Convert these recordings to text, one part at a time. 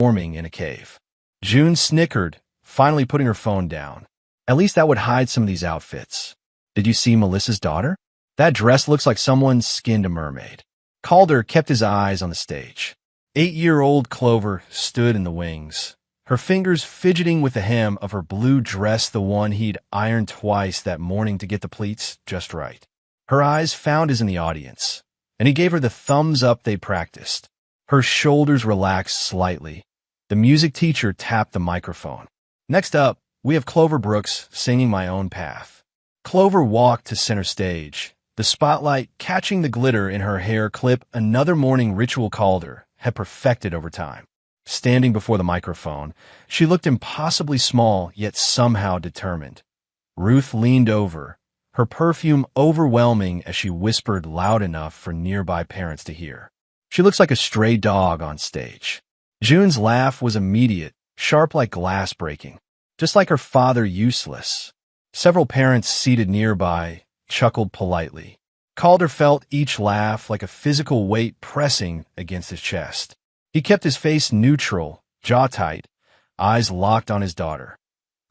forming in a cave. June snickered, finally putting her phone down. At least that would hide some of these outfits. Did you see Melissa's daughter? That dress looks like someone skinned a mermaid. Calder kept his eyes on the stage. 8-year-old Clover stood in the wings, her fingers fidgeting with the hem of her blue dress, the one he'd ironed twice that morning to get the pleats just right. Her eyes found his in the audience, and he gave her the thumbs up they practiced. Her shoulders relaxed slightly. The music teacher tapped the microphone. Next up, we have Clover Brooks singing My Own Path. Clover walked to center stage, the spotlight catching the glitter in her hair clip, another morning ritual Calder had perfected over time. Standing before the microphone, she looked impossibly small, yet somehow determined. Ruth leaned over, her perfume overwhelming as she whispered loud enough for nearby parents to hear. She looks like a stray dog on stage. June's laugh was immediate, sharp like glass breaking. Just like her father, useless. Several parents seated nearby chuckled politely. Calder felt each laugh like a physical weight pressing against his chest. He kept his face neutral, jaw tight, eyes locked on his daughter.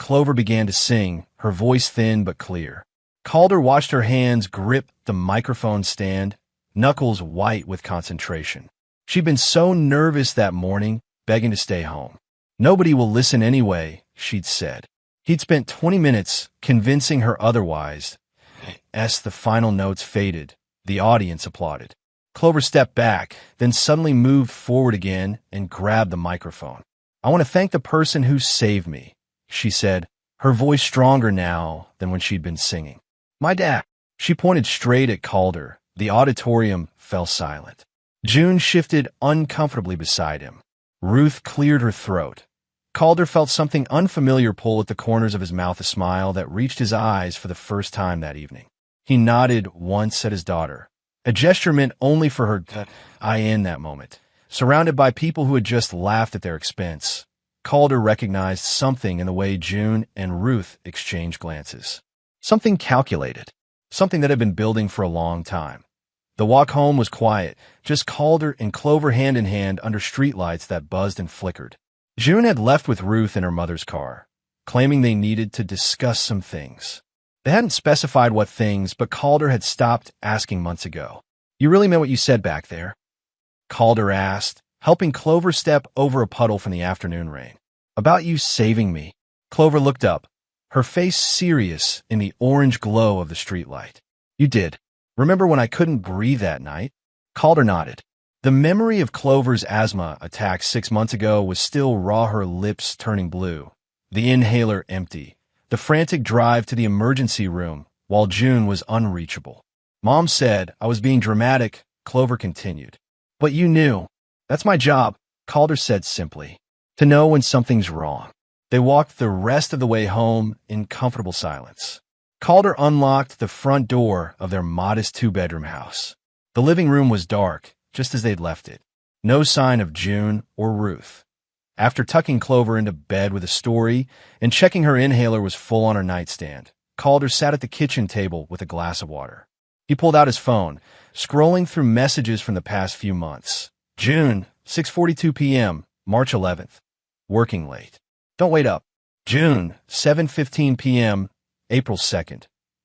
Clover began to sing, her voice thin but clear. Calder watched her hands grip the microphone stand, knuckles white with concentration. She'd been so nervous that morning, begging to stay home. Nobody will listen anyway, she'd said. He'd spent 20 minutes convincing her otherwise. As the final notes faded, the audience applauded. Clover stepped back, then suddenly moved forward again and grabbed the microphone. I want to thank the person who saved me, she said, her voice stronger now than when she'd been singing. My dad. She pointed straight at Calder. The auditorium fell silent. June shifted uncomfortably beside him. Ruth cleared her throat. Calder felt something unfamiliar pull at the corners of his mouth, a smile that reached his eyes for the first time that evening. He nodded once at his daughter, a gesture meant only for her to eye in that moment. Surrounded by people who had just laughed at their expense, Calder recognized something in the way June and Ruth exchanged glances. Something calculated, something that had been building for a long time. The walk home was quiet, just Calder and Clover hand in hand under streetlights that buzzed and flickered. June had left with Ruth in her mother's car, claiming they needed to discuss some things. They hadn't specified what things, but Calder had stopped asking months ago. You really meant what you said back there? Calder asked, helping Clover step over a puddle from the afternoon rain. About you saving me. Clover looked up, her face serious in the orange glow of the streetlight. You did. Remember when I couldn't breathe that night? Calder nodded. The memory of Clover's asthma attack 6 months ago was still raw, her lips turning blue, the inhaler empty, the frantic drive to the emergency room while June was unreachable. Mom said I was being dramatic, Clover continued. But you knew. That's my job, Calder said simply. To know when something's wrong. They walked the rest of the way home in comfortable silence. Calder unlocked the front door of their modest 2-bedroom house. The living room was dark, just as they'd left it. No sign of June or Ruth. After tucking Clover into bed with a story and checking her inhaler was full on her nightstand, Calder sat at the kitchen table with a glass of water. He pulled out his phone, scrolling through messages from the past few months. June, 6:42 p.m., March 11th. Working late. Don't wait up. June, 7:15 p.m., April 2nd.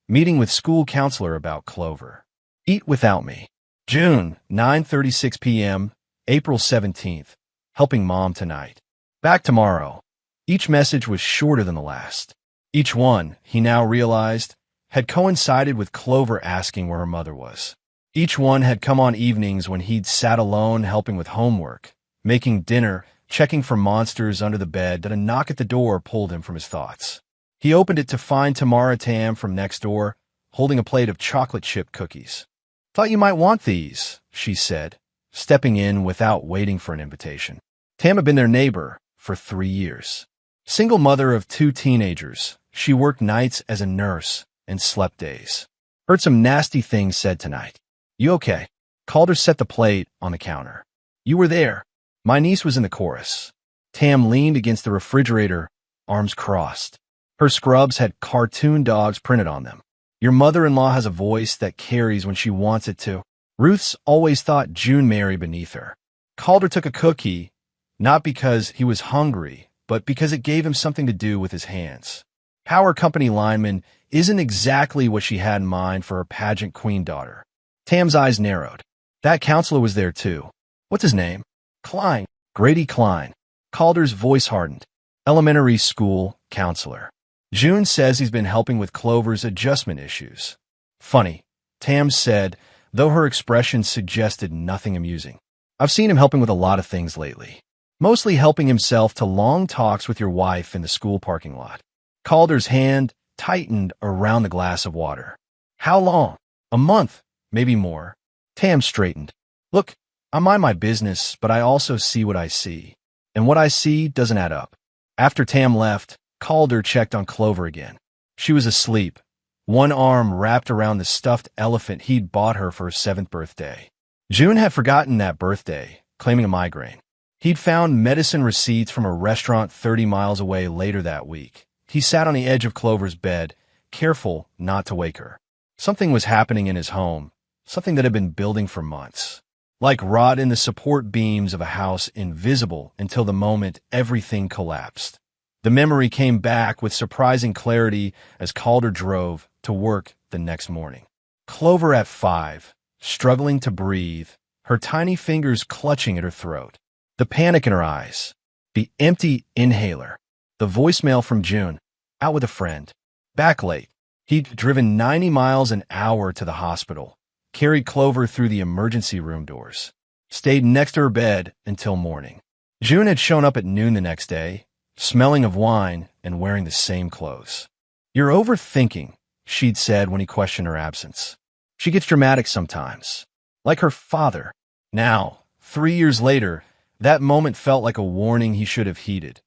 Meeting with school counselor about Clover. Eat without me. June, 9:36 p.m., April 17th. Helping mom tonight. Back tomorrow. Each message was shorter than the last. Each one, he now realized, had coincided with Clover asking where her mother was. Each one had come on evenings when he'd sat alone helping with homework, making dinner, checking for monsters under the bed that a knock at the door pulled him from his thoughts. He opened it to find Tamara Tam from next door, holding a plate of chocolate chip cookies. Thought you might want these, she said, stepping in without waiting for an invitation. Tam had been their neighbor for 3 years. Single mother of 2 teenagers, she worked nights as a nurse and slept days. Heard some nasty things said tonight. You okay? Calder set the plate on the counter. You were there. My niece was in the chorus. Tam leaned against the refrigerator, arms crossed. Her scrubs had cartoon dogs printed on them. Your mother-in-law has a voice that carries when she wants it to. Ruth's always thought June Mary beneath her. Calder took a cookie, Not because he was hungry, but because it gave him something to do with his hands. Power company lineman isn't exactly what she had in mind for her pageant queen daughter. Tam's eyes narrowed. That counselor was there too. What's his name? Klein. Grady Klein. Calder's voice hardened. Elementary school counselor. June says he's been helping with Clover's adjustment issues. Funny, Tam said, though her expression suggested nothing amusing. I've seen him helping with a lot of things lately. Mostly helping himself to long talks with your wife in the school parking lot. Calder's hand tightened around the glass of water. How long? A month, maybe more. Tam straightened. Look, I mind my business, but I also see what I see. And what I see doesn't add up. After Tam left, Calder checked on Clover again. She was asleep, one arm wrapped around the stuffed elephant he'd bought her for her 7th birthday. June had forgotten that birthday, claiming a migraine. He'd found medicine receipts from a restaurant 30 miles away later that week. He sat on the edge of Clover's bed, careful not to wake her. Something was happening in his home, something that had been building for months. Like rot in the support beams of a house invisible until the moment everything collapsed. The memory came back with surprising clarity as Calder drove to work the next morning. Clover at 5, struggling to breathe, her tiny fingers clutching at her throat. The panic in her eyes. The empty inhaler. The voicemail from June. Out with a friend. Back late. He'd driven 90 miles an hour to the hospital. Carried Clover through the emergency room doors. Stayed next to her bed until morning. June had shown up at noon the next day, smelling of wine and wearing the same clothes. You're overthinking, she'd said when he questioned her absence. She gets dramatic sometimes. Like her father. Now, 3 years later, that moment felt like a warning he should have heeded.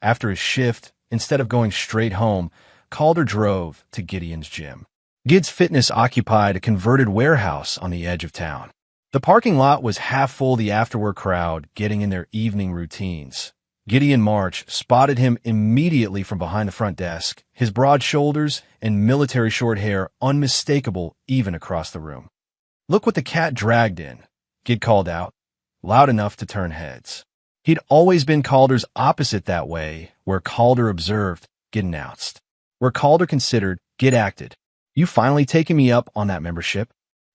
After his shift, instead of going straight home, Calder drove to Gideon's gym. Gid's Fitness occupied a converted warehouse on the edge of town. The parking lot was half full of the after-work crowd getting in their evening routines. Gideon March spotted him immediately from behind the front desk, his broad shoulders and military short hair unmistakable even across the room. Look what the cat dragged in, Gid called out, loud enough to turn heads. He'd always been Calder's opposite that way, where Calder observed, Gid announced. Where Calder considered, Gid acted. You finally taking me up on that membership?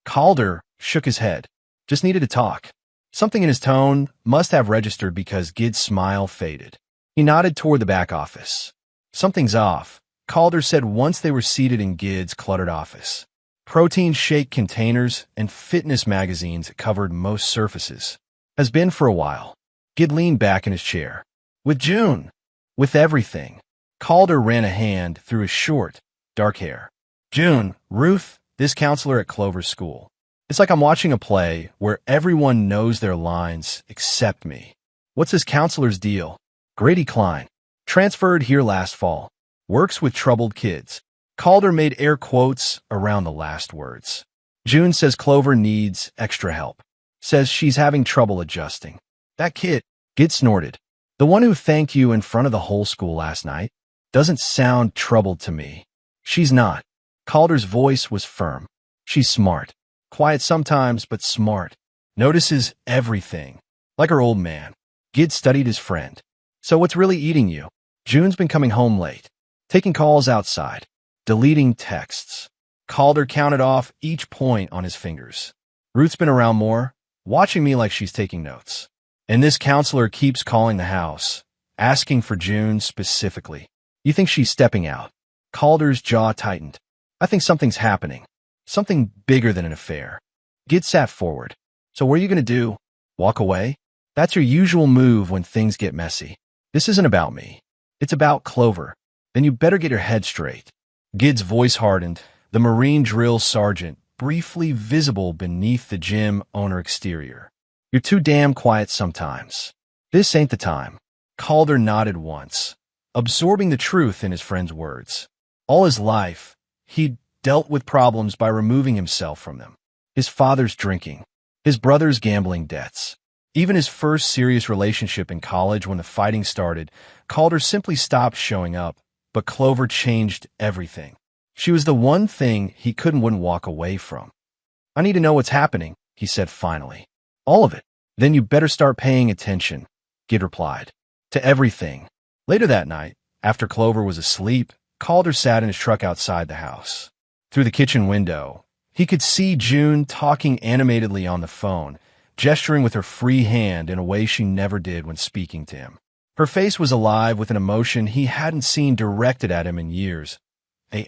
Calder shook his head. Just needed to talk. Something in his tone must have registered because Gid's smile faded. He nodded toward the back office. Something's off, Calder said once they were seated in Gid's cluttered office. Protein shake containers and fitness magazines covered most surfaces. Has been for a while. Gid leaned back in his chair. With June. With everything. Calder ran a hand through his short, dark hair. June, Ruth, this counselor at Clover's school. It's like I'm watching a play where everyone knows their lines except me. What's this counselor's deal? Grady Klein. Transferred here last fall. Works with troubled kids. Calder made air quotes around the last words. June says Clover needs extra help. Says she's having trouble adjusting. That kid, Gid snorted. The one who thanked you in front of the whole school last night? Doesn't sound troubled to me. She's not. Calder's voice was firm. She's smart. Quiet sometimes, but smart. Notices everything. Like her old man. Gid studied his friend. So what's really eating you? June's been coming home late. Taking calls outside. Deleting texts. Calder counted off each point on his fingers. Ruth's been around more. Watching me like she's taking notes. And this counselor keeps calling the house. Asking for June specifically. You think she's stepping out? Calder's jaw tightened. I think something's happening. Something bigger than an affair. Gid sat forward. So what are you going to do? Walk away? That's your usual move when things get messy. This isn't about me. It's about Clover. Then you better get your head straight. Gid's voice hardened, the Marine drill sergeant briefly visible beneath the gym owner exterior. You're too damn quiet sometimes. This ain't the time. Calder nodded once, absorbing the truth in his friend's words. All his life, he'd dealt with problems by removing himself from them. His father's drinking, his brother's gambling debts. Even his first serious relationship in college when the fighting started, Calder simply stopped showing up, but Clover changed everything. She was the one thing he wouldn't walk away from. I need to know what's happening, he said finally. All of it. Then you better start paying attention. Gid replied. To everything. Later that night, after Clover was asleep, Calder sat in his truck outside the house. Through the kitchen window, he could see June talking animatedly on the phone, gesturing with her free hand in a way she never did when speaking to him. Her face was alive with an emotion he hadn't seen directed at him in years.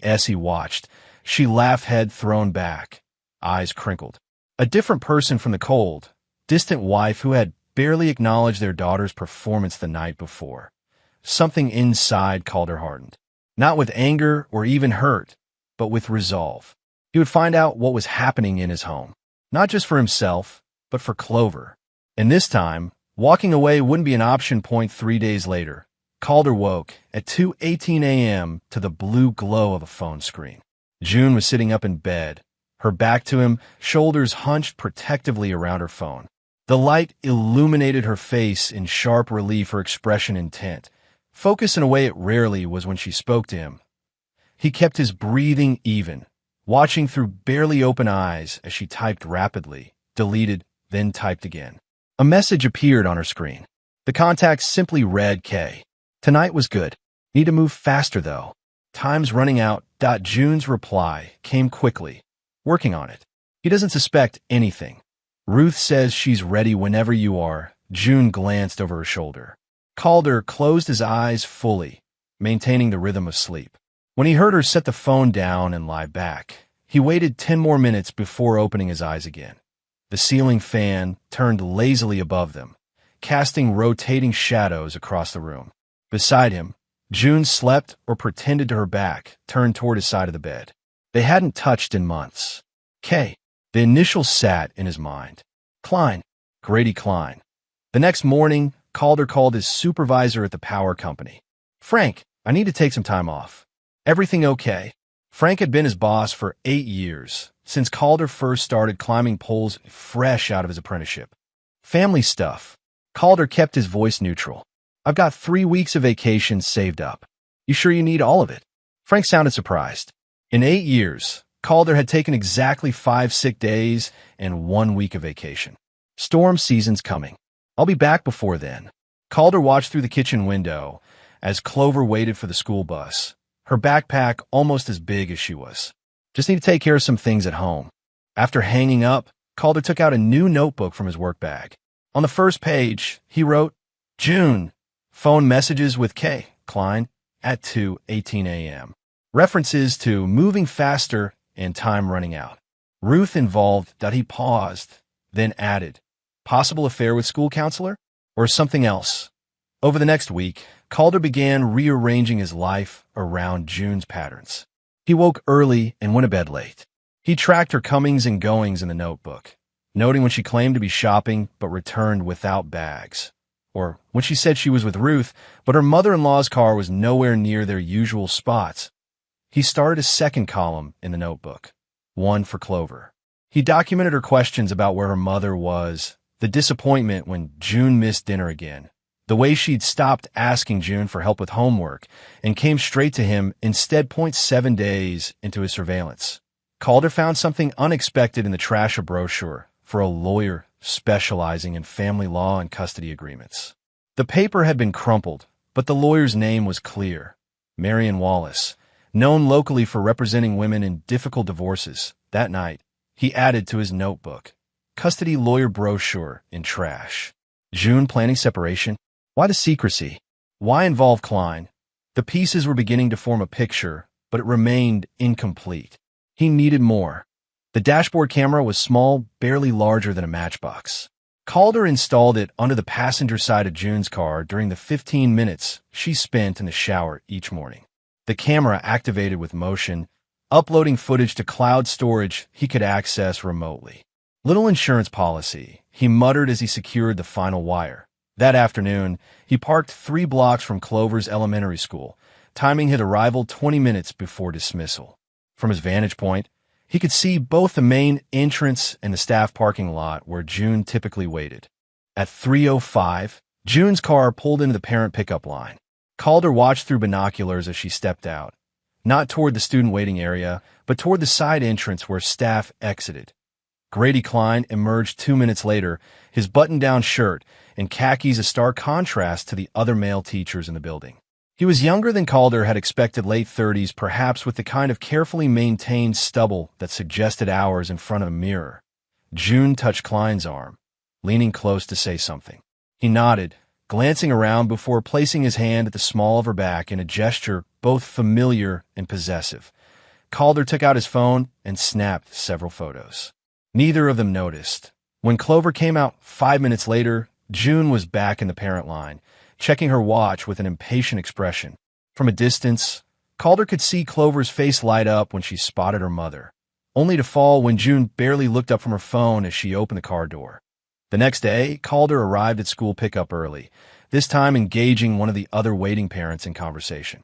As he watched, she laughed, head thrown back, eyes crinkled. A different person from the cold, distant wife who had barely acknowledged their daughter's performance the night before. Something inside Calder hardened. Not with anger or even hurt, but with resolve. He would find out what was happening in his home, not just for himself, but for Clover. And this time, walking away wouldn't be an option. 3 days later, Calder woke at 2:18 a.m. to the blue glow of a phone screen. June was sitting up in bed, her back to him, shoulders hunched protectively around her phone. The light illuminated her face in sharp relief, her expression intent, focus in a way it rarely was when she spoke to him. He kept his breathing even, watching through barely open eyes as she typed rapidly, deleted, then typed again. A message appeared on her screen. The contact simply read, K. Tonight was good. Need to move faster, though. Time's running out. June's reply came quickly. Working on it. He doesn't suspect anything. Ruth says she's ready whenever you are. June glanced over her shoulder. Calder closed his eyes fully, maintaining the rhythm of sleep. When he heard her set the phone down and lie back, he waited 10 more minutes before opening his eyes again. The ceiling fan turned lazily above them, casting rotating shadows across the room. Beside him, June slept or pretended to her back, turned toward his side of the bed. They hadn't touched in months. K. The initial sat in his mind. Klein. Grady Klein. The next morning, Calder called his supervisor at the power company. Frank, I need to take some time off. Everything okay? Frank had been his boss for 8 years, since Calder first started climbing poles fresh out of his apprenticeship. Family stuff. Calder kept his voice neutral. I've got 3 weeks of vacation saved up. You sure you need all of it? Frank sounded surprised. In 8 years, Calder had taken exactly 5 sick days and 1 week of vacation. Storm season's coming. I'll be back before then. Calder watched through the kitchen window as Clover waited for the school bus, her backpack almost as big as she was. Just need to take care of some things at home. After hanging up, Calder took out a new notebook from his work bag. On the first page, he wrote, June, phone messages with K. Klein at 2:18 a.m. References to moving faster and time running out. Ruth involved. He paused, then added, possible affair with school counselor? Or something else? Over the next week, Calder began rearranging his life around June's patterns. He woke early and went to bed late. He tracked her comings and goings in the notebook, noting when she claimed to be shopping but returned without bags, or when she said she was with Ruth, but her mother-in-law's car was nowhere near their usual spots. He started a second column in the notebook, one for Clover. He documented her questions about where her mother was, the disappointment when June missed dinner again, the way she'd stopped asking June for help with homework and came straight to him instead. 7 days into his surveillance, Calder found something unexpected in the trash, a brochure for a lawyer specializing in family law and custody agreements. The paper had been crumpled, but the lawyer's name was clear. Marion Wallace, known locally for representing women in difficult divorces. That night, he added to his notebook, custody lawyer brochure in trash. June planning separation? Why the secrecy? Why involve Klein? The pieces were beginning to form a picture, but it remained incomplete. He needed more. The dashboard camera was small, barely larger than a matchbox. Calder installed it under the passenger side of June's car during the 15 minutes she spent in the shower each morning. The camera activated with motion, uploading footage to cloud storage he could access remotely. Little insurance policy, he muttered as he secured the final wire. That afternoon, he parked 3 blocks from Clover's elementary school, timing his arrival 20 minutes before dismissal. From his vantage point, he could see both the main entrance and the staff parking lot where June typically waited. At 3:05, June's car pulled into the parent pickup line. Calder watched through binoculars as she stepped out, not toward the student waiting area, but toward the side entrance where staff exited. Grady Klein emerged 2 minutes later, his button-down shirt and khakis a stark contrast to the other male teachers in the building. He was younger than Calder had expected, late 30s, perhaps with the kind of carefully maintained stubble that suggested hours in front of a mirror. June touched Klein's arm, leaning close to say something. He nodded, glancing around before placing his hand at the small of her back in a gesture both familiar and possessive. Calder took out his phone and snapped several photos. Neither of them noticed. When Clover came out 5 minutes later, June was back in the parent line, checking her watch with an impatient expression. From a distance, Calder could see Clover's face light up when she spotted her mother, only to fall when June barely looked up from her phone as she opened the car door. The next day, Calder arrived at school pickup early, this time engaging one of the other waiting parents in conversation.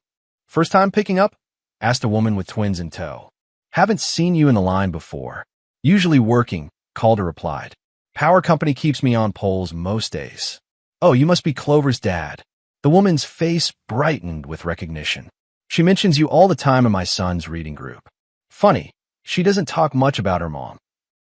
"First time picking up?" asked a woman with twins in tow. "Haven't seen you in the line before." "Usually working," Calder replied. "Power company keeps me on poles most days." "Oh, you must be Clover's dad." The woman's face brightened with recognition. "She mentions you all the time in my son's reading group." "Funny, she doesn't talk much about her mom."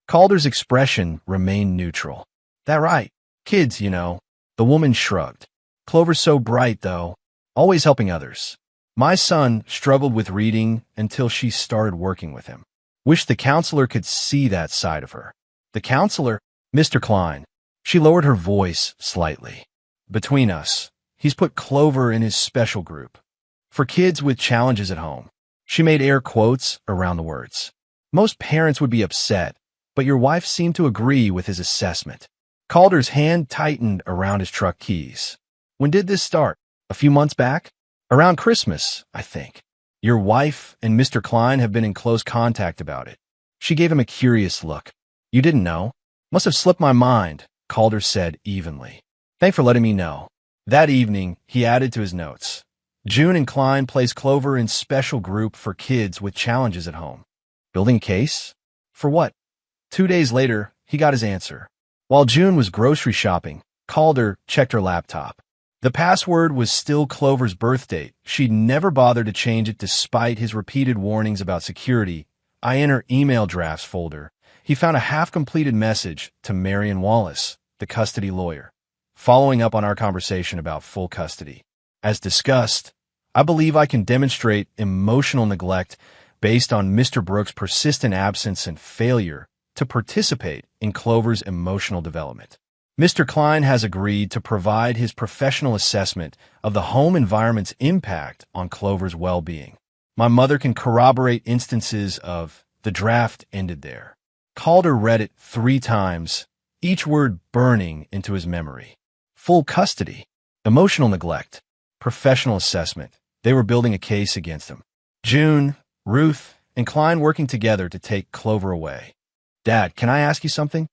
Calder's expression remained neutral. "That right? Kids, you know." The woman shrugged. "Clover's so bright, though, always helping others. My son struggled with reading until she started working with him. Wish the counselor could see that side of her." "The counselor?" "Mr. Klein." She lowered her voice slightly. "Between us, he's put Clover in his special group. For kids with challenges at home." She made air quotes around the words. "Most parents would be upset, but your wife seemed to agree with his assessment." Calder's hand tightened around his truck keys. "When did this start? A few months back?" "Around Christmas, I think. Your wife and Mr. Klein have been in close contact about it." She gave him a curious look. "You didn't know?" "Must have slipped my mind," Calder said evenly. "Thanks for letting me know." That evening, he added to his notes. June and Klein placed Clover in special group for kids with challenges at home. Building a case? For what? 2 days later, he got his answer. While June was grocery shopping, Calder checked her laptop. The password was still Clover's birth date. She'd never bothered to change it despite his repeated warnings about security. In her email drafts folder, he found a half-completed message to Marion Wallace, the custody lawyer, following up on our conversation about full custody. "As discussed, I believe I can demonstrate emotional neglect based on Mr. Brooks' persistent absence and failure to participate in Clover's emotional development. Mr. Klein has agreed to provide his professional assessment of the home environment's impact on Clover's well-being. My mother can corroborate instances of..." The draft ended there. Calder read it 3 times, each word burning into his memory. Full custody, emotional neglect, professional assessment. They were building a case against him. June, Ruth, and Klein working together to take Clover away. "Dad, can I ask you something?"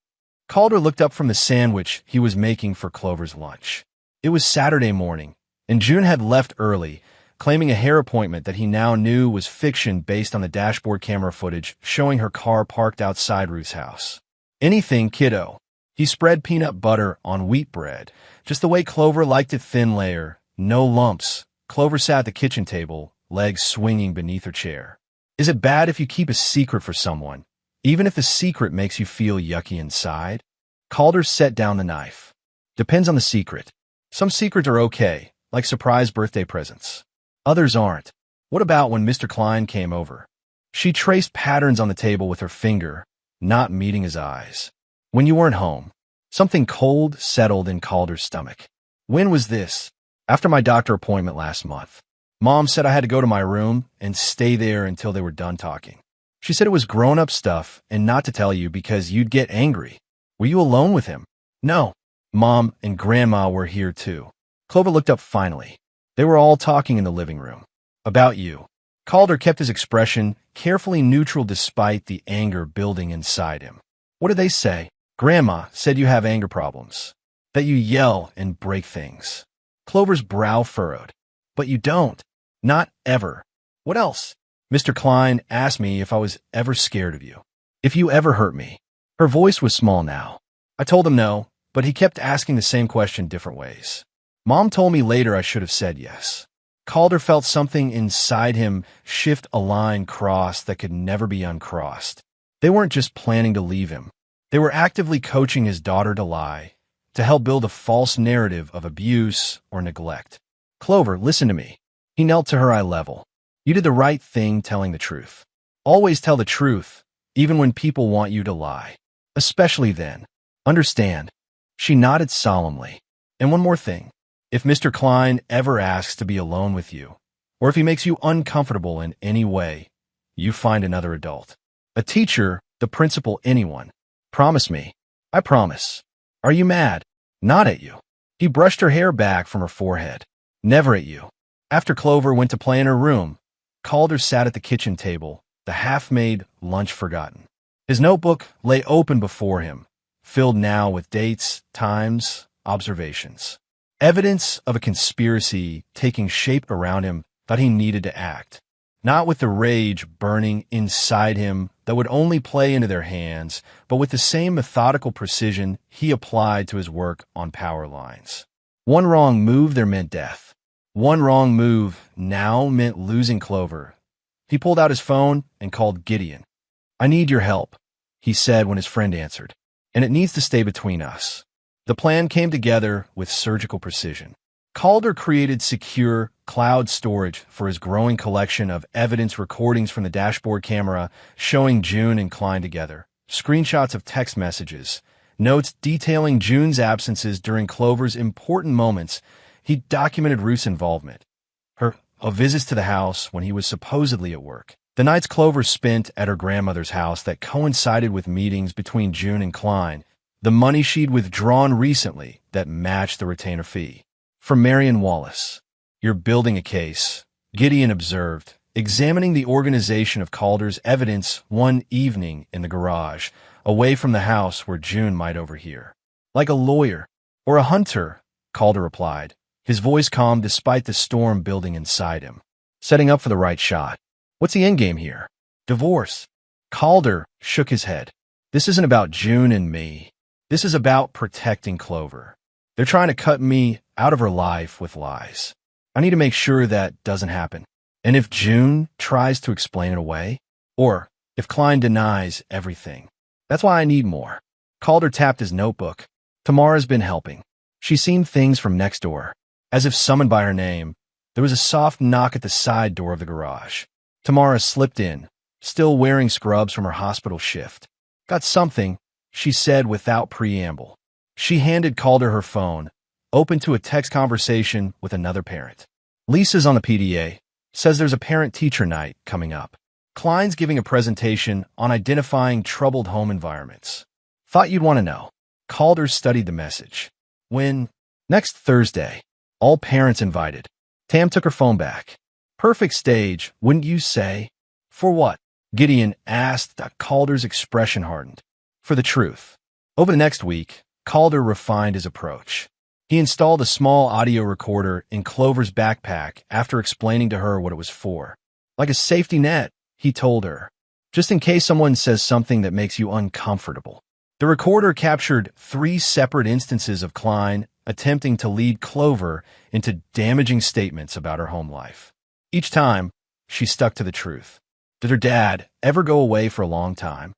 Calder looked up from the sandwich he was making for Clover's lunch. It was Saturday morning, and June had left early, claiming a hair appointment that he now knew was fiction based on the dashboard camera footage showing her car parked outside Ruth's house. "Anything, kiddo." He spread peanut butter on wheat bread, just the way Clover liked it, thin layer, no lumps. Clover sat at the kitchen table, legs swinging beneath her chair. "Is it bad if you keep a secret for someone, even if the secret makes you feel yucky inside?" Calder set down the knife. "Depends on the secret. Some secrets are okay, like surprise birthday presents. Others aren't." "What about when Mr. Klein came over?" She traced patterns on the table with her finger, not meeting his eyes. "When you weren't home." Something cold settled in Calder's stomach. "When was this?" "After my doctor appointment last month. Mom said I had to go to my room and stay there until they were done talking. She said it was grown-up stuff and not to tell you because you'd get angry." "Were you alone with him?" "No. Mom and Grandma were here too." Clover looked up finally. They were all talking in the living room. "About you." Calder kept his expression carefully neutral despite the anger building inside him. "What did they say?" "Grandma said you have anger problems. That you yell and break things." Clover's brow furrowed. "But you don't. Not ever." "What else?" "Mr. Klein asked me if I was ever scared of you. If you ever hurt me." Her voice was small now. "I told him no, but he kept asking the same question different ways. Mom told me later I should have said yes." Calder felt something inside him shift a line crossed that could never be uncrossed. They weren't just planning to leave him. They were actively coaching his daughter to lie, to help build a false narrative of abuse or neglect. Clover, listen to me. He knelt to her eye level. You did the right thing telling the truth. Always tell the truth, even when people want you to lie. Especially then. Understand? She nodded solemnly. And one more thing. If Mr. Klein ever asks to be alone with you, or if he makes you uncomfortable in any way, you find another adult. A teacher, the principal, anyone. Promise me. I promise. Are you mad? Not at you. He brushed her hair back from her forehead. Never at you. After Clover went to play in her room, Calder sat at the kitchen table, the half-made lunch forgotten. His notebook lay open before him, filled now with dates, times, observations. Evidence of a conspiracy taking shape around him that he needed to act. Not with the rage burning inside him that would only play into their hands, but with the same methodical precision he applied to his work on power lines. One wrong move there meant death. One wrong move now meant losing Clover. He pulled out his phone and called Gideon. I need your help, he said when his friend answered, and it needs to stay between us. The plan came together with surgical precision. Calder created secure cloud storage for his growing collection of evidence recordings from the dashboard camera showing June and Klein together, screenshots of text messages, notes detailing June's absences during Clover's important moments. He documented Ruth's involvement, her visits to the house when he was supposedly at work, the nights Clover spent at her grandmother's house that coincided with meetings between June and Klein, the money she'd withdrawn recently that matched the retainer fee. From Marion Wallace. You're building a case, Gideon observed, examining the organization of Calder's evidence one evening in the garage, away from the house where June might overhear. Like a lawyer or a hunter, Calder replied, his voice calm despite the storm building inside him. Setting up for the right shot. What's the endgame here? Divorce. Calder shook his head. This isn't about June and me. This is about protecting Clover. They're trying to cut me out of her life with lies. I need to make sure that doesn't happen. And if June tries to explain it away, or if Klein denies everything, that's why I need more. Calder tapped his notebook. Tamara's been helping. She's seen things from next door. As if summoned by her name, there was a soft knock at the side door of the garage. Tamara slipped in, still wearing scrubs from her hospital shift. Got something, she said without preamble. She handed Calder her phone, open to a text conversation with another parent. Lisa's on the PDA, says there's a parent-teacher night coming up. Klein's giving a presentation on identifying troubled home environments. Thought you'd want to know. Calder studied the message. When? Next Thursday. All parents invited. Tam took her phone back. Perfect stage, wouldn't you say? For what? Gideon asked. Calder's expression hardened. For the truth. Over the next week, Calder refined his approach. He installed a small audio recorder in Clover's backpack after explaining to her what it was for. Like a safety net, he told her, just in case someone says something that makes you uncomfortable. The recorder captured 3 separate instances of Klein attempting to lead Clover into damaging statements about her home life. Each time, she stuck to the truth. Did her dad ever go away for a long time?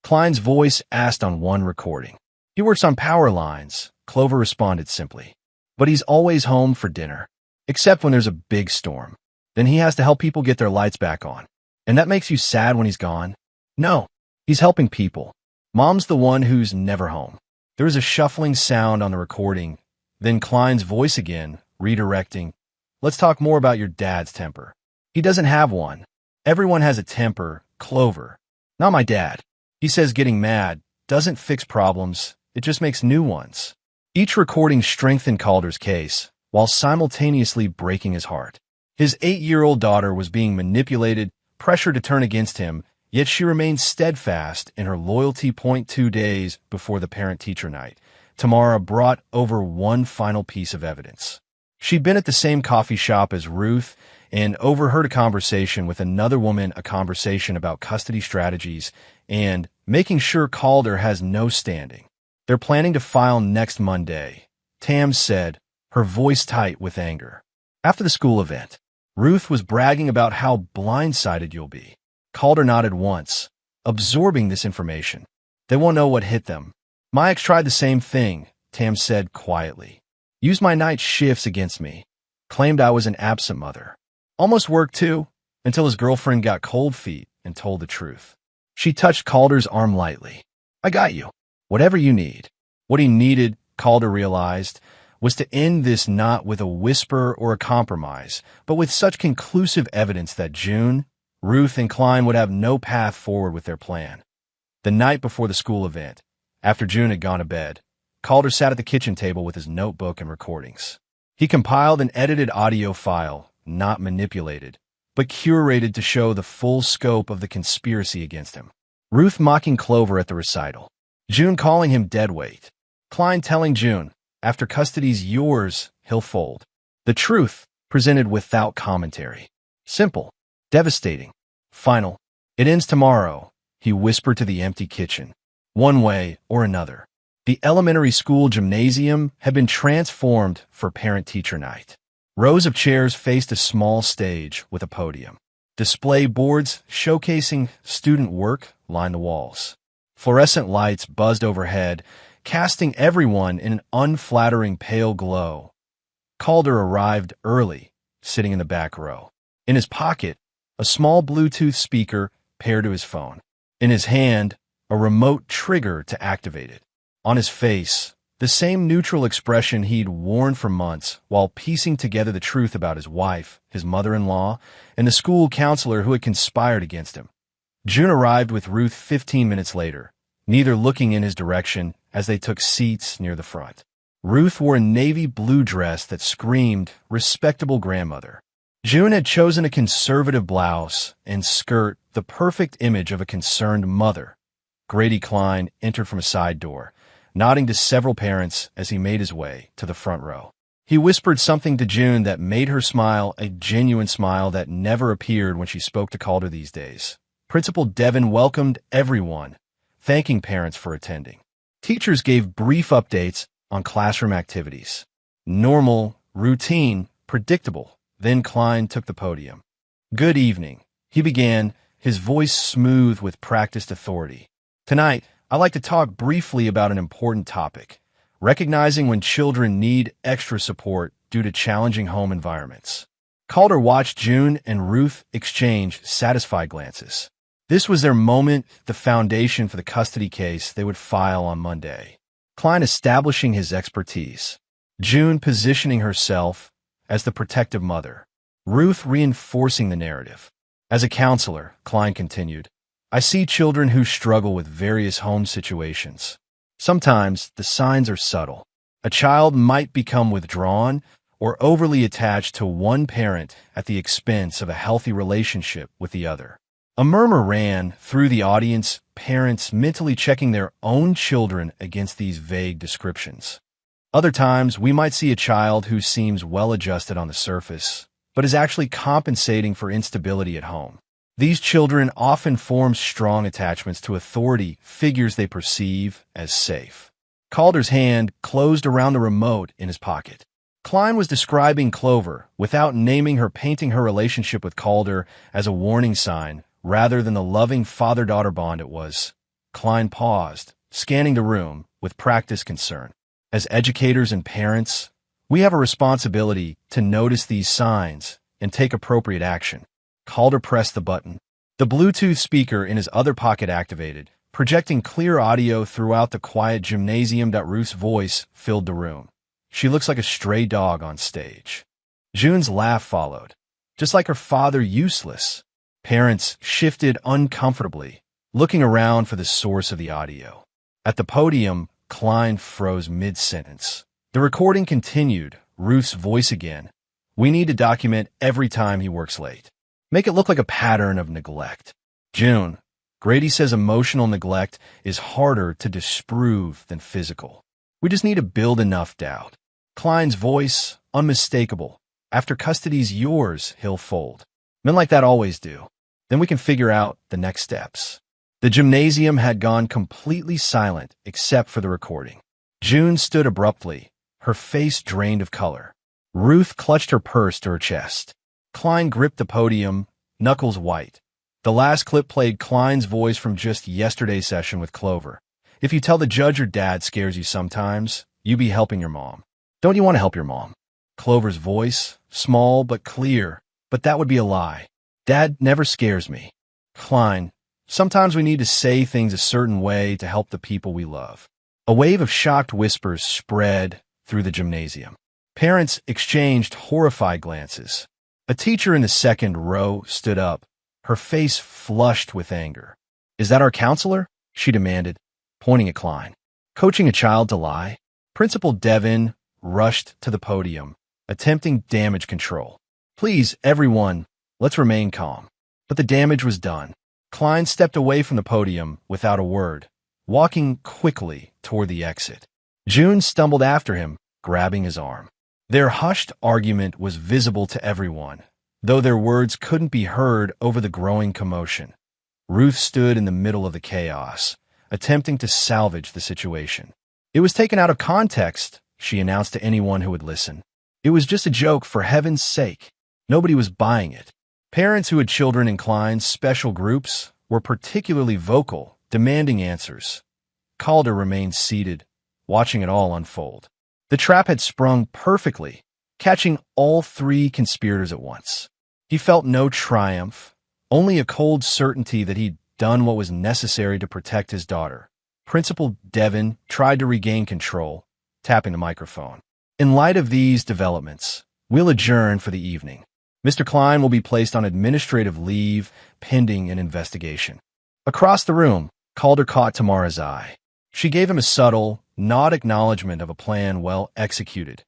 Klein's voice asked on one recording. He works on power lines, Clover responded simply. But he's always home for dinner, except when there's a big storm. Then he has to help people get their lights back on. And that makes you sad when he's gone? No, he's helping people. Mom's the one who's never home. There was a shuffling sound on the recording, then Klein's voice again, redirecting. Let's talk more about your dad's temper. He doesn't have one. Everyone has a temper, Clover. Not my dad. He says getting mad doesn't fix problems. It just makes new ones. Each recording strengthened Calder's case, while simultaneously breaking his heart. His 8-year-old daughter was being manipulated, pressured to turn against him, yet she remained steadfast in her loyalty. 2 days before the parent-teacher night, Tamara brought over one final piece of evidence. She'd been at the same coffee shop as Ruth and overheard a conversation with another woman, a conversation about custody strategies and making sure Calder has no standing. They're planning to file next Monday, Tam said, her voice tight with anger. After the school event, Ruth was bragging about how blindsided you'll be. Calder nodded once, absorbing this information. They won't know what hit them. My ex tried the same thing, Tam said quietly. Used my night shifts against me. Claimed I was an absent mother. Almost worked too, until his girlfriend got cold feet and told the truth. She touched Calder's arm lightly. I got you. Whatever you need. What he needed, Calder realized, was to end this not with a whisper or a compromise, but with such conclusive evidence that June, Ruth, and Klein would have no path forward with their plan. The night before the school event, after June had gone to bed, Calder sat at the kitchen table with his notebook and recordings. He compiled an edited audio file, not manipulated, but curated to show the full scope of the conspiracy against him. Ruth mocking Clover at the recital. June calling him deadweight. Klein telling June, after custody's yours, he'll fold. The truth, presented without commentary. Simple. Devastating. Final. It ends tomorrow, he whispered to the empty kitchen. One way or another. The elementary school gymnasium had been transformed for parent-teacher night. Rows of chairs faced a small stage with a podium. Display boards showcasing student work lined the walls. Fluorescent lights buzzed overhead, casting everyone in an unflattering pale glow. Calder arrived early, sitting in the back row. In his pocket, a small Bluetooth speaker paired to his phone. In his hand, a remote trigger to activate it. On his face, the same neutral expression he'd worn for months while piecing together the truth about his wife, his mother-in-law, and the school counselor who had conspired against him. June arrived with Ruth 15 minutes later, neither looking in his direction as they took seats near the front. Ruth wore a navy blue dress that screamed respectable grandmother. June had chosen a conservative blouse and skirt, the perfect image of a concerned mother. Grady Klein entered from a side door, nodding to several parents as he made his way to the front row. He whispered something to June that made her smile, a genuine smile that never appeared when she spoke to Calder these days. Principal Devon welcomed everyone, thanking parents for attending. Teachers gave brief updates on classroom activities. Normal, routine, predictable. Then Klein took the podium. Good evening, he began, his voice smooth with practiced authority. Tonight, I'd like to talk briefly about an important topic, recognizing when children need extra support due to challenging home environments. Calder watched June and Ruth exchange satisfied glances. This was their moment, the foundation for the custody case they would file on Monday. Klein establishing his expertise. June positioning herself as the protective mother. Ruth reinforcing the narrative. As a counselor, Klein continued, I see children who struggle with various home situations. Sometimes the signs are subtle. A child might become withdrawn or overly attached to one parent at the expense of a healthy relationship with the other. A murmur ran through the audience, parents mentally checking their own children against these vague descriptions. Other times, we might see a child who seems well-adjusted on the surface, but is actually compensating for instability at home. These children often form strong attachments to authority figures they perceive as safe. Calder's hand closed around the remote in his pocket. Klein was describing Clover without naming her, painting her relationship with Calder as a warning sign rather than the loving father-daughter bond it was. Klein paused, scanning the room with practiced concern. As educators and parents, we have a responsibility to notice these signs and take appropriate action. Calder pressed the button. The Bluetooth speaker in his other pocket activated, projecting clear audio throughout the quiet gymnasium. Ruth's voice filled the room. She looks like a stray dog on stage. June's laugh followed. Just like her father, useless. Parents shifted uncomfortably, looking around for the source of the audio. At the podium, Klein froze mid-sentence. The recording continued, Ruth's voice again. We need to document every time he works late. Make it look like a pattern of neglect. June, Grady says emotional neglect is harder to disprove than physical. We just need to build enough doubt. Klein's voice, unmistakable. After custody's yours, he'll fold. Men like that always do. Then we can figure out the next steps. The gymnasium had gone completely silent except for the recording. June stood abruptly, her face drained of color. Ruth clutched her purse to her chest. Klein gripped the podium, knuckles white. The last clip played Klein's voice from just yesterday's session with Clover. If you tell the judge your dad scares you sometimes, you be helping your mom. Don't you want to help your mom? Clover's voice, small but clear, but that would be a lie. Dad never scares me. Klein, sometimes we need to say things a certain way to help the people we love. A wave of shocked whispers spread through the gymnasium. Parents exchanged horrified glances. A teacher in the second row stood up, her face flushed with anger. Is that our counselor? She demanded, pointing at Klein. Coaching a child to lie? Principal Devin rushed to the podium, attempting damage control. Please, everyone, let's remain calm. But the damage was done. Klein stepped away from the podium without a word, walking quickly toward the exit. June stumbled after him, grabbing his arm. Their hushed argument was visible to everyone, though their words couldn't be heard over the growing commotion. Ruth stood in the middle of the chaos, attempting to salvage the situation. It was taken out of context, she announced to anyone who would listen. It was just a joke, for heaven's sake. Nobody was buying it. Parents who had children in Klein's special groups were particularly vocal, demanding answers. Calder remained seated, watching it all unfold. The trap had sprung perfectly, catching all three conspirators at once. He felt no triumph, only a cold certainty that he'd done what was necessary to protect his daughter. Principal Devin tried to regain control, tapping the microphone. In light of these developments, we'll adjourn for the evening. Mr. Klein will be placed on administrative leave pending an investigation. Across the room, Calder caught Tamara's eye. She gave him a subtle, nod acknowledgement of a plan well executed.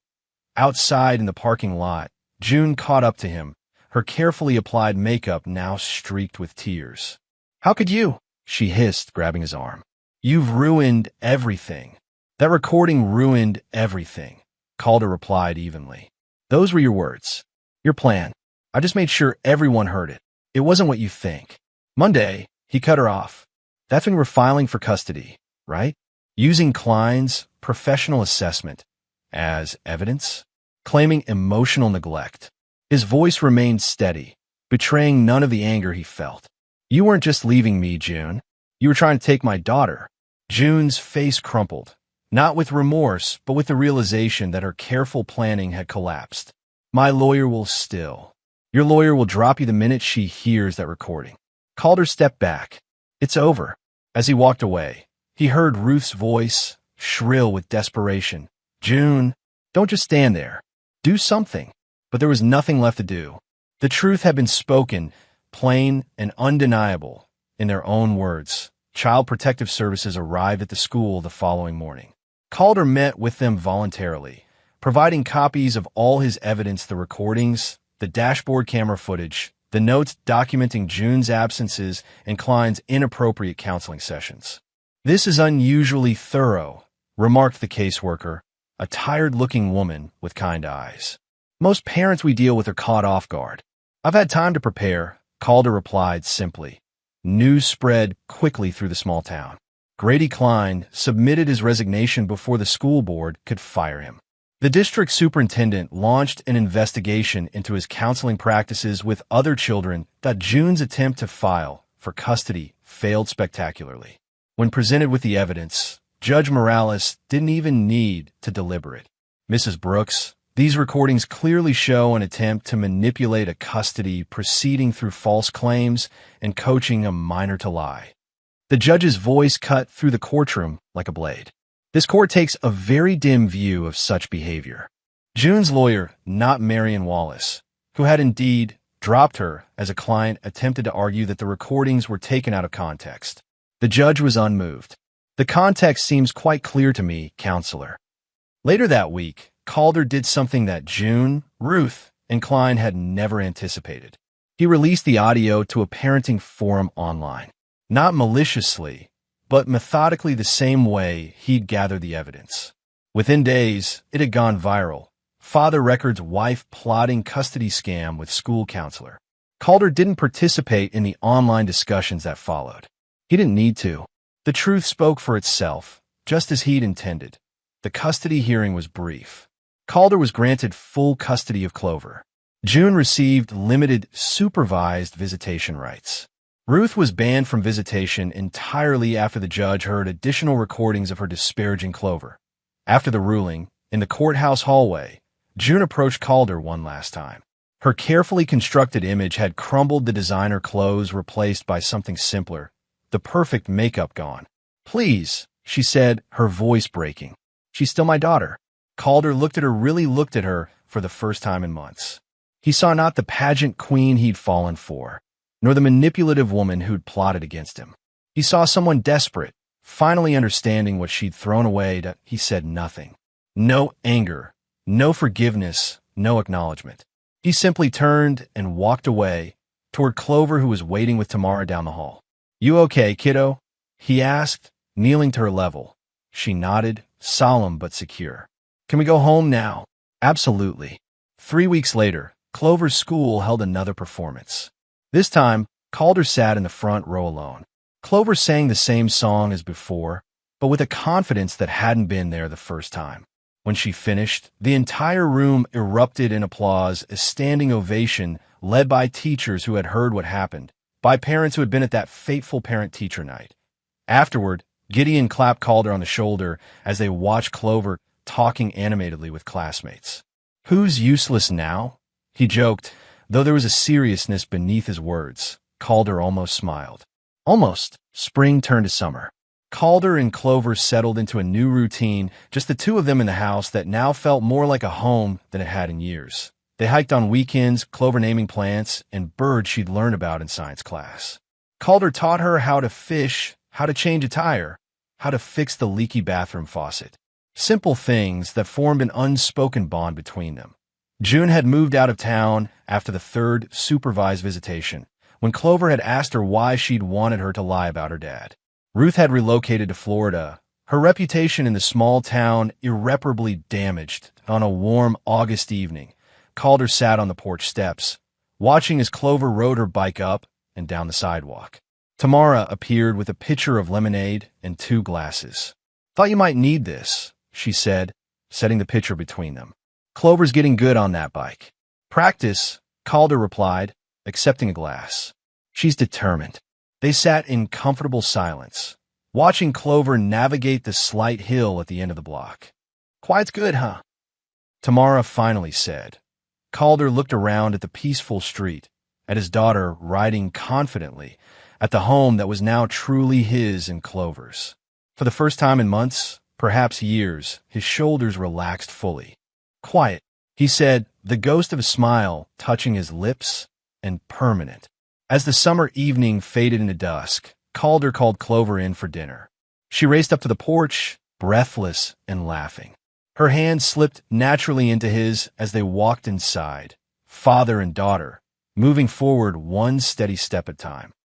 Outside in the parking lot, June caught up to him, her carefully applied makeup now streaked with tears. How could you? She hissed, grabbing his arm. You've ruined everything. That recording ruined everything, Calder replied evenly. Those were your words. Your plan. I just made sure everyone heard it. It wasn't what you think. Monday, he cut her off. That's when you were filing for custody, right? Using Klein's professional assessment as evidence, claiming emotional neglect. His voice remained steady, betraying none of the anger he felt. You weren't just leaving me, June. You were trying to take my daughter. June's face crumpled, not with remorse, but with the realization that her careful planning had collapsed. My lawyer will still. Your lawyer will drop you the minute she hears that recording. Calder stepped back. It's over. As he walked away, he heard Ruth's voice, shrill with desperation. June, don't just stand there. Do something. But there was nothing left to do. The truth had been spoken, plain and undeniable, in their own words. Child Protective Services arrived at the school the following morning. Calder met with them voluntarily, providing copies of all his evidence, the recordings, the dashboard camera footage, the notes documenting June's absences and Klein's inappropriate counseling sessions. This is unusually thorough, remarked the caseworker, a tired-looking woman with kind eyes. Most parents we deal with are caught off guard. I've had time to prepare, Calder replied simply. News spread quickly through the small town. Grady Klein submitted his resignation before the school board could fire him. The district superintendent launched an investigation into his counseling practices with other children. June's attempt to file for custody failed spectacularly. When presented with the evidence, Judge Morales didn't even need to deliberate. Mrs. Brooks, these recordings clearly show an attempt to manipulate a custody proceeding through false claims and coaching a minor to lie. The judge's voice cut through the courtroom like a blade. This court takes a very dim view of such behavior. June's lawyer, not Marion Wallace, who had indeed dropped her as a client, attempted to argue that the recordings were taken out of context. The judge was unmoved. The context seems quite clear to me, counselor. Later that week, Calder did something that June, Ruth, and Klein had never anticipated. He released the audio to a parenting forum online. Not maliciously, but methodically, the same way he'd gathered the evidence. Within days, it had gone viral. Father Record's wife plotting custody scam with school counselor. Calder didn't participate in the online discussions that followed. He didn't need to. The truth spoke for itself, just as he'd intended. The custody hearing was brief. Calder was granted full custody of Clover. June received limited supervised visitation rights. Ruth was banned from visitation entirely after the judge heard additional recordings of her disparaging Clover. After the ruling, in the courthouse hallway, June approached Calder one last time. Her carefully constructed image had crumbled, the designer clothes replaced by something simpler, the perfect makeup gone. "Please," she said, her voice breaking. "She's still my daughter." Calder looked at her for the first time in months. He saw not the pageant queen he'd fallen for, nor the manipulative woman who'd plotted against him. He saw someone desperate, finally understanding what she'd thrown away. He said nothing. No anger, no forgiveness, no acknowledgement. He simply turned and walked away toward Clover, who was waiting with Tamara down the hall. "You okay, kiddo?" he asked, kneeling to her level. She nodded, solemn but secure. "Can we go home now?" "Absolutely." 3 weeks later, Clover's school held another performance. This time, Calder sat in the front row alone. Clover sang the same song as before, but with a confidence that hadn't been there the first time. When she finished, the entire room erupted in applause, a standing ovation led by teachers who had heard what happened, by parents who had been at that fateful parent-teacher night. Afterward, Gideon clapped Calder on the shoulder as they watched Clover talking animatedly with classmates. "Who's useless now?" he joked, though there was a seriousness beneath his words. Calder almost smiled. Almost. Spring turned to summer. Calder and Clover settled into a new routine, just the two of them in the house that now felt more like a home than it had in years. They hiked on weekends, Clover naming plants and birds she'd learned about in science class. Calder taught her how to fish, how to change a tire, how to fix the leaky bathroom faucet. Simple things that formed an unspoken bond between them. June had moved out of town after the third supervised visitation, when Clover had asked her why she'd wanted her to lie about her dad. Ruth had relocated to Florida, her reputation in the small town irreparably damaged. On a warm August evening, Calder sat on the porch steps, watching as Clover rode her bike up and down the sidewalk. Tamara appeared with a pitcher of lemonade and 2 glasses. "Thought you might need this," she said, setting the pitcher between them. "Clover's getting good on that bike." "Practice," Calder replied, accepting a glass. "She's determined." They sat in comfortable silence, watching Clover navigate the slight hill at the end of the block. "Quiet's good, huh?" Tamara finally said. Calder looked around at the peaceful street, at his daughter riding confidently, at the home that was now truly his and Clover's. For the first time in months, perhaps years, his shoulders relaxed fully. "Quiet," he said, the ghost of a smile touching his lips, and permanent. As the summer evening faded into dusk, Calder called Clover in for dinner. She raced up to the porch, breathless and laughing. Her hand slipped naturally into his as they walked inside, father and daughter, moving forward one steady step at a time.